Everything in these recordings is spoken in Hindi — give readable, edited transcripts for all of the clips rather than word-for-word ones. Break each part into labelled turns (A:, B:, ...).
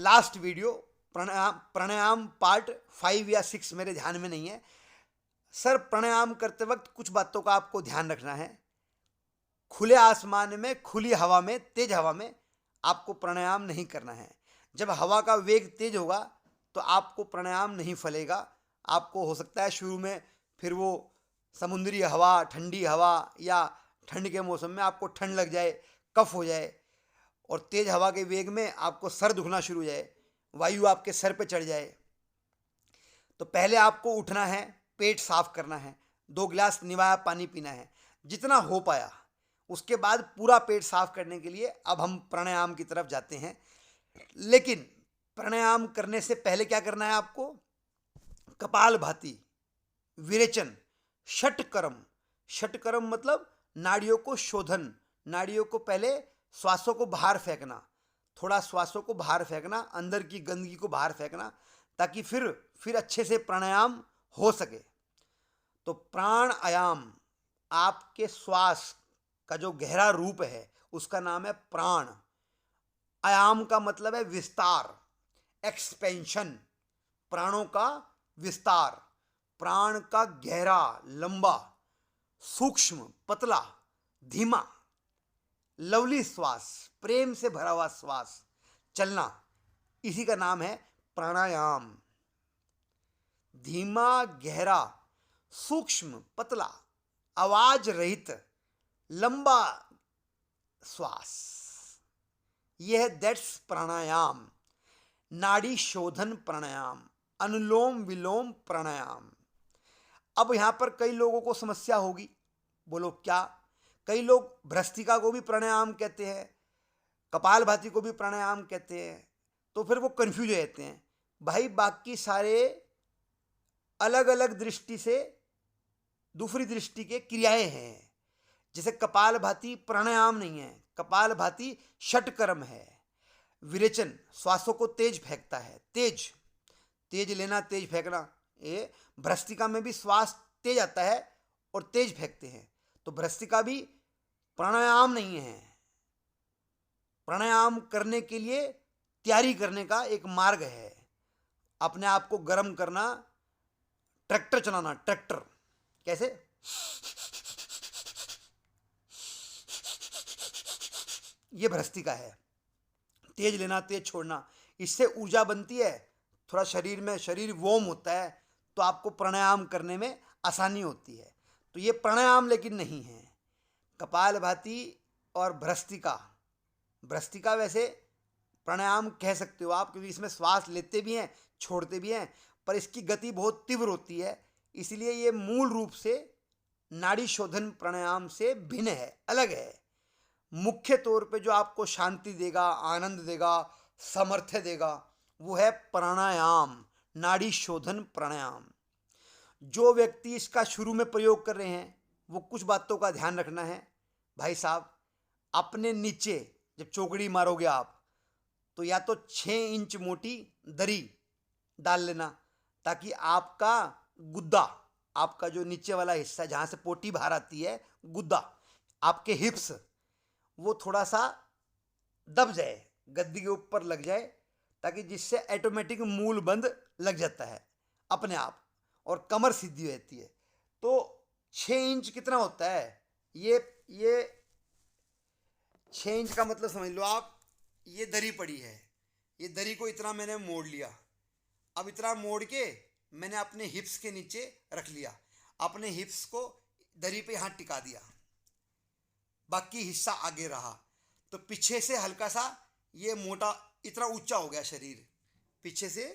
A: लास्ट वीडियो प्राणायाम प्राणायाम पार्ट 5 या 6 मेरे ध्यान में नहीं है सर। प्राणायाम करते वक्त कुछ बातों का आपको ध्यान रखना है। खुले आसमान में, खुली हवा में, तेज हवा में आपको प्राणायाम नहीं करना है। जब हवा का वेग तेज होगा तो आपको प्राणायाम नहीं फलेगा। आपको हो सकता है शुरू में फिर वो समुद्री हवा, ठंडी हवा या ठंड के मौसम में आपको ठंड लग जाए, कफ हो जाए, और तेज हवा के वेग में आपको सर दुखना शुरू हो जाए, वायु आपके सर पे चढ़ जाए। तो पहले आपको उठना है, पेट साफ करना है, 2 गिलास निवाया पानी पीना है जितना हो पाया। उसके बाद पूरा पेट साफ करने के लिए अब हम प्राणायाम की तरफ जाते हैं। लेकिन प्राणायाम करने से पहले क्या करना है आपको? कपालभाति, विरेचन, षटकर्म। षटकर्म मतलब नाड़ियों को शोधन, नाड़ियों को पहले श्वासों को बाहर फेंकना, थोड़ा श्वासों को बाहर फेंकना, अंदर की गंदगी को बाहर फेंकना, ताकि फिर अच्छे से प्राणायाम हो सके। तो प्राणायाम आपके श्वास का जो गहरा रूप है उसका नाम है प्राण। आयाम का मतलब है विस्तार, एक्सपेंशन, प्राणों का विस्तार। प्राण का गहरा, लंबा, सूक्ष्म, पतला, धीमा, लवली श्वास, प्रेम से भरा हुआ श्वास चलना, इसी का नाम है प्राणायाम। धीमा, गहरा, सूक्ष्म, पतला, आवाज रहित, लंबा श्वास, यह है दैट्स प्राणायाम। नाड़ी शोधन प्राणायाम, अनुलोम विलोम प्राणायाम। अब यहां पर कई लोगों को समस्या होगी, बोलो क्या? कई लोग भ्रस्त्रिका को भी प्राणायाम कहते हैं, कपालभाति को भी प्राणायाम कहते हैं, तो फिर वो कंफ्यूज हो जाते हैं। भाई बाकी सारे अलग अलग दृष्टि से, दूसरी दृष्टि के क्रियाएं हैं। जैसे कपालभाति प्राणायाम नहीं है, कपालभाति षटकर्म है। विरेचन श्वासों को तेज फेंकता है, तेज तेज लेना, तेज फेंकना। ये भ्रस्त्रिका में भी श्वास तेज आता है और तेज फेंकते हैं, तो भ्रस्त्रिका भी प्राणायाम नहीं है। प्राणायाम करने के लिए तैयारी करने का एक मार्ग है। अपने आप को गर्म करना, ट्रैक्टर चलाना, ट्रैक्टर कैसे? ये भ्रस्त्रिका है। तेज लेना, तेज छोड़ना, इससे ऊर्जा बनती है, थोड़ा शरीर में शरीर वार्म होता है, तो आपको प्राणायाम करने में आसानी होती है। तो ये प्राणायाम लेकिन नहीं है। कपालभाति और भ्रस्त्रिका, भ्रस्त्रिका वैसे प्राणायाम कह सकते हो आप, क्योंकि इसमें श्वास लेते भी हैं, छोड़ते भी हैं, पर इसकी गति बहुत तीव्र होती है, इसलिए ये मूल रूप से नाड़ी शोधन प्राणायाम से भिन्न है, अलग है। मुख्य तौर पे जो आपको शांति देगा, आनंद देगा, सामर्थ्य देगा, वो है प्राणायाम, नाड़ी शोधन प्राणायाम। जो व्यक्ति इसका शुरू में प्रयोग कर रहे हैं वो कुछ बातों का ध्यान रखना है। भाई साहब, अपने नीचे जब चौकड़ी मारोगे आप, तो या तो 6 इंच मोटी दरी डाल लेना, ताकि आपका गुद्दा, आपका जो नीचे वाला हिस्सा जहाँ से पोटी बाहर आती है, गुद्दा, आपके हिप्स, वो थोड़ा सा दब जाए, गद्दी के ऊपर लग जाए, ताकि जिससे ऑटोमेटिक मूल बंद लग जाता है अपने आप, और कमर सीधी रहती है। तो 6 इंच कितना होता है? ये 6 इंच का मतलब समझ लो आप, ये दरी पड़ी है, ये दरी को इतना मैंने मोड़ लिया, अब इतना मोड़ के मैंने अपने हिप्स के नीचे रख लिया, अपने हिप्स को दरी पे यहाँ टिका दिया, बाकी हिस्सा आगे रहा, तो पीछे से हल्का सा ये मोटा, इतना ऊंचा हो गया शरीर, पीछे से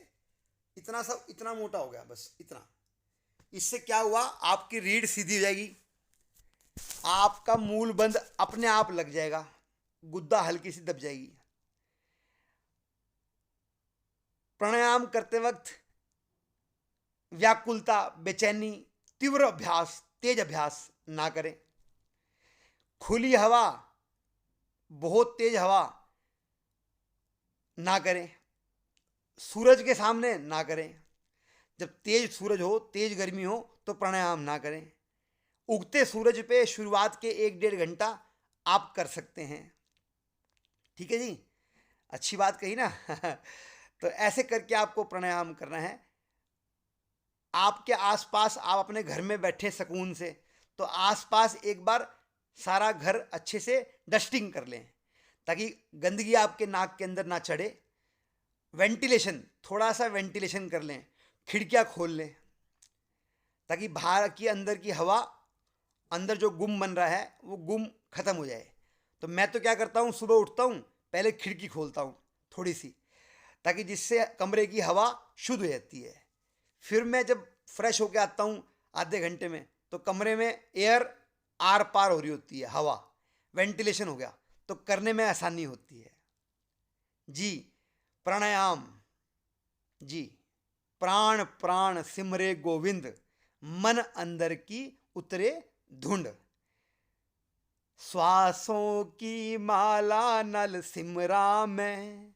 A: इतना सा, इतना मोटा हो गया, बस इतना। इससे क्या हुआ? आपकी रीढ़ सीधी हो जाएगी, आपका मूल बंद अपने आप लग जाएगा, गुद्दा हल्की सी दब जाएगी। प्राणायाम करते वक्त व्याकुलता, बेचैनी, तीव्र अभ्यास, तेज अभ्यास ना करें। खुली हवा, बहुत तेज हवा ना करें। सूरज के सामने ना करें। जब तेज सूरज हो, तेज गर्मी हो, तो प्राणायाम ना करें। उगते सूरज पे शुरुआत के 1-1.5 घंटा आप कर सकते हैं। ठीक है जी, अच्छी बात कही ना। तो ऐसे करके आपको प्राणायाम करना है। आपके आसपास, आप अपने घर में बैठे सुकून से, तो आसपास एक बार सारा घर अच्छे से डस्टिंग कर लें ताकि गंदगी आपके नाक के अंदर ना चढ़े। वेंटिलेशन, थोड़ा सा वेंटिलेशन कर लें, खिड़कियां खोल लें ताकि बाहर की अंदर की हवा, अंदर जो गुम बन रहा है वो गुम खत्म हो जाए। तो मैं तो क्या करता हूँ, सुबह उठता हूँ, पहले खिड़की खोलता हूँ थोड़ी सी, ताकि जिससे कमरे की हवा शुद्ध हो जाती है। फिर मैं जब फ्रेश होके आता हूँ आधे घंटे में, तो कमरे में एयर आर पार हो रही होती है, हवा, वेंटिलेशन हो गया, तो करने में आसानी होती है। जी, प्राणायाम जी। प्राण प्राण सिमरे गोविंद, मन अंदर की उतरे धुंड। श्वासों की माला नल सिमरा मैं,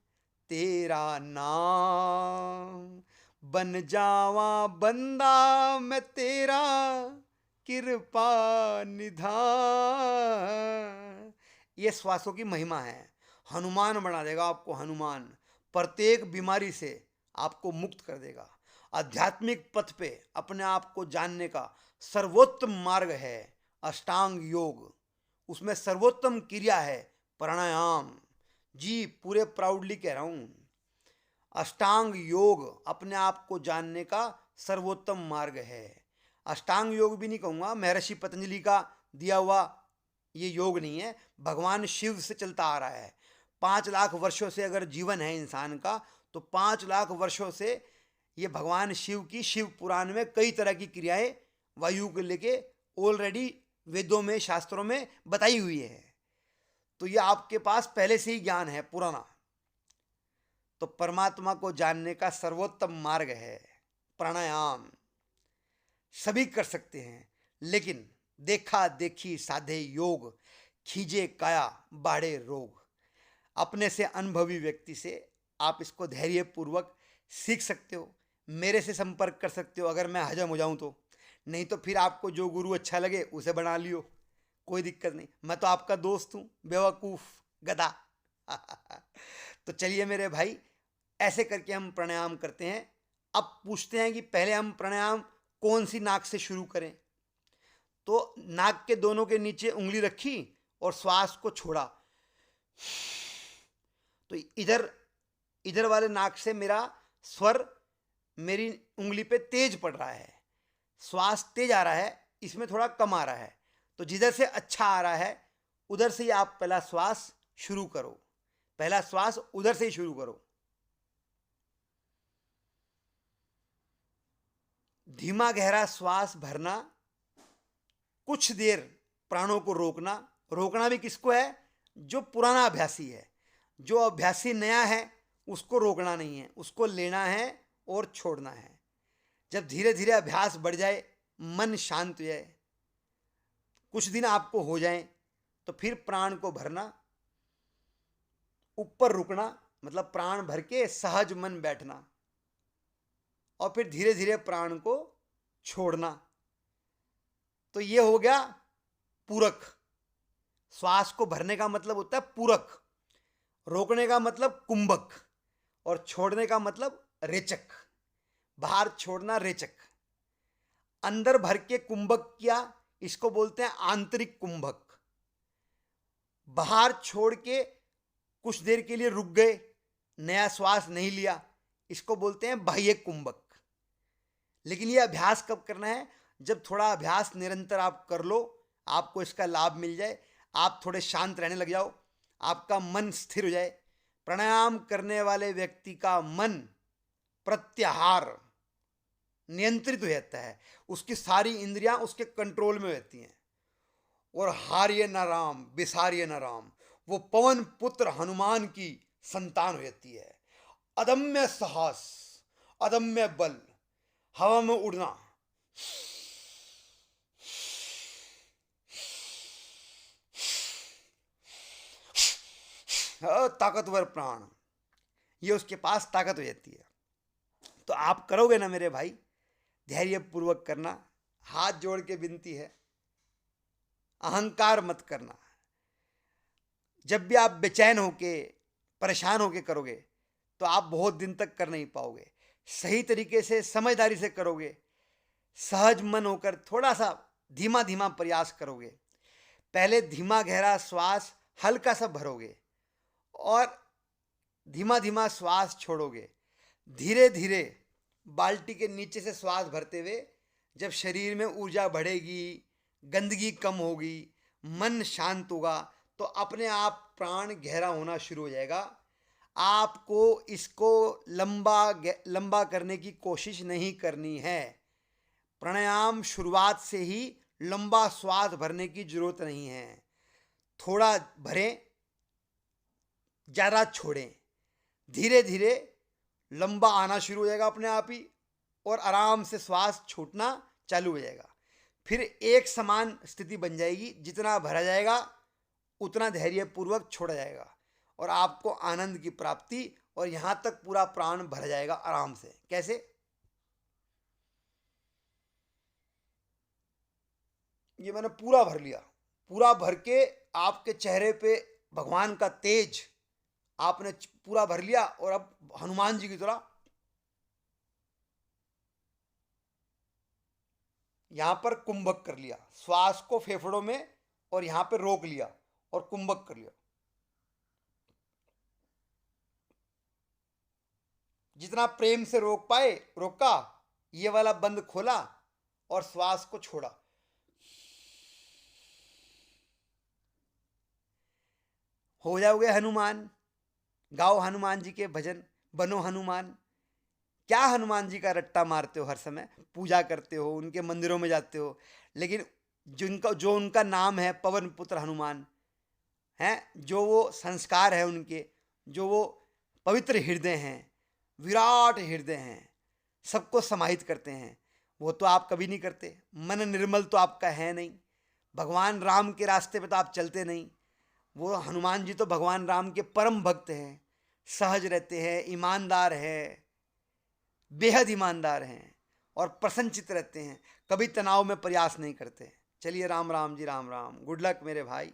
A: तेरा नाम बन जावा बंदा मैं तेरा, कृपा निधान। ये श्वासों की महिमा है। हनुमान बना देगा आपको, हनुमान प्रत्येक बीमारी से आपको मुक्त कर देगा। आध्यात्मिक पथ पे अपने आप को जानने का सर्वोत्तम मार्ग है अष्टांग योग। उसमें सर्वोत्तम क्रिया है प्राणायाम। जी, पूरे प्राउडली कह रहा हूँ, अष्टांग योग अपने आप को जानने का सर्वोत्तम मार्ग है। अष्टांग योग भी नहीं कहूँगा, महर्षि पतंजलि का दिया हुआ ये योग नहीं है, भगवान शिव से चलता आ रहा है। 5 लाख वर्षों से अगर जीवन है इंसान का, तो 5 लाख वर्षों से ये भगवान शिव की, शिव पुराण में कई तरह की क्रियाएं वायु को लेके ऑलरेडी वेदों में, शास्त्रों में बताई हुई है। तो ये आपके पास पहले से ही ज्ञान है पुराना। तो परमात्मा को जानने का सर्वोत्तम मार्ग है प्राणायाम। सभी कर सकते हैं, लेकिन देखा देखी साधे योग, खींचे काया बाढ़े रोग। अपने से अनुभवी व्यक्ति से आप इसको धैर्यपूर्वक सीख सकते हो। मेरे से संपर्क कर सकते हो अगर मैं हजम हो जाऊं तो, नहीं तो फिर आपको जो गुरु अच्छा लगे उसे बना लियो, कोई दिक्कत नहीं। मैं तो आपका दोस्त हूँ, बेवकूफ़ गधा। तो चलिए मेरे भाई, ऐसे करके हम प्राणायाम करते हैं। अब पूछते हैं कि पहले हम प्राणायाम कौन सी नाक से शुरू करें। तो नाक के दोनों के नीचे उंगली रखी और श्वास को छोड़ा। तो इधर इधर वाले नाक से मेरा स्वर मेरी उंगली पे तेज पड़ रहा है, श्वास तेज आ रहा है, इसमें थोड़ा कम आ रहा है। तो जिधर से अच्छा आ रहा है उधर से ही आप पहला श्वास शुरू करो, पहला श्वास उधर से ही शुरू करो। धीमा गहरा श्वास भरना, कुछ देर प्राणों को रोकना। रोकना भी किसको है? जो पुराना अभ्यासी है। जो अभ्यासी नया है उसको रोकना नहीं है, उसको लेना है और छोड़ना है। जब धीरे धीरे अभ्यास बढ़ जाए, मन शांत हो जाए, कुछ दिन आपको हो जाए, तो फिर प्राण को भरना, ऊपर रुकना, मतलब प्राण भर के सहज मन बैठना, और फिर धीरे धीरे प्राण को छोड़ना। तो ये हो गया पूरक। श्वास को भरने का मतलब होता है पूरक, रोकने का मतलब कुंभक, और छोड़ने का मतलब रेचक। बाहर छोड़ना रेचक, अंदर भर के कुंभक किया, इसको बोलते हैं आंतरिक कुंभक। बाहर छोड़ के कुछ देर के लिए रुक गए, नया श्वास नहीं लिया, इसको बोलते हैं बाह्य कुंभक। लेकिन ये अभ्यास कब करना है? जब थोड़ा अभ्यास निरंतर आप कर लो, आपको इसका लाभ मिल जाए, आप थोड़े शांत रहने लग जाओ, आपका मन स्थिर हो जाए। प्राणायाम करने वाले व्यक्ति का मन प्रत्याहार नियंत्रित हो जाता है, उसकी सारी इंद्रियां उसके कंट्रोल में रहती हैं। और हार्य न राम बिसार्य न राम, वो पवन पुत्र हनुमान की संतान हो जाती है। अदम्य साहस, अदम्य बल, हवा में उड़ना, ताकतवर प्राण, ये उसके पास ताकत हो जाती है। तो आप करोगे ना मेरे भाई? धैर्यपूर्वक करना, हाथ जोड़ के विनती है, अहंकार मत करना। जब भी आप बेचैन होके, परेशान होके करोगे, तो आप बहुत दिन तक कर नहीं पाओगे। सही तरीके से समझदारी से करोगे, सहज मन होकर थोड़ा सा धीमा धीमा प्रयास करोगे। पहले धीमा गहरा श्वास हल्का सा भरोगे और धीमा धीमा श्वास छोड़ोगे। धीरे धीरे बाल्टी के नीचे से श्वास भरते हुए जब शरीर में ऊर्जा बढ़ेगी, गंदगी कम होगी, मन शांत होगा, तो अपने आप प्राण गहरा होना शुरू हो जाएगा। आपको इसको लंबा करने की कोशिश नहीं करनी है। प्राणायाम शुरुआत से ही लंबा श्वास भरने की जरूरत नहीं है। थोड़ा भरें, ज़्यादा छोड़ें। धीरे धीरे लंबा आना शुरू हो जाएगा अपने आप ही और आराम से श्वास छूटना चालू हो जाएगा। फिर एक समान स्थिति बन जाएगी। जितना भरा जाएगा उतना धैर्यपूर्वक छोड़ा जाएगा और आपको आनंद की प्राप्ति और यहाँ तक पूरा प्राण भर जाएगा आराम से। कैसे? ये मैंने पूरा भर लिया। पूरा भर के आपके चेहरे पे भगवान का तेज आपने पूरा भर लिया और अब हनुमान जी की तरह यहां पर कुंभक कर लिया। श्वास को फेफड़ों में और यहां पर रोक लिया और कुंभक कर लिया। जितना प्रेम से रोक पाए रोका, ये वाला बंद खोला और श्वास को छोड़ा। हो जाओगे हनुमान। गाओ हनुमान जी के भजन, बनो हनुमान। क्या हनुमान जी का रट्टा मारते हो, हर समय पूजा करते हो, उनके मंदिरों में जाते हो, लेकिन जो उनका नाम है पवन पुत्र हनुमान हैं, जो वो संस्कार है उनके, जो वो पवित्र हृदय हैं, विराट हृदय हैं, सबको समाहित करते हैं, वो तो आप कभी नहीं करते। मन निर्मल तो आपका है नहीं। भगवान राम के रास्ते पे तो आप चलते नहीं। वो हनुमान जी तो भगवान राम के परम भक्त हैं, सहज रहते हैं, ईमानदार है, बेहद ईमानदार हैं और प्रसन्नचित्त रहते हैं, कभी तनाव में प्रयास नहीं करते। चलिए राम राम जी, राम राम। गुड लक मेरे भाई।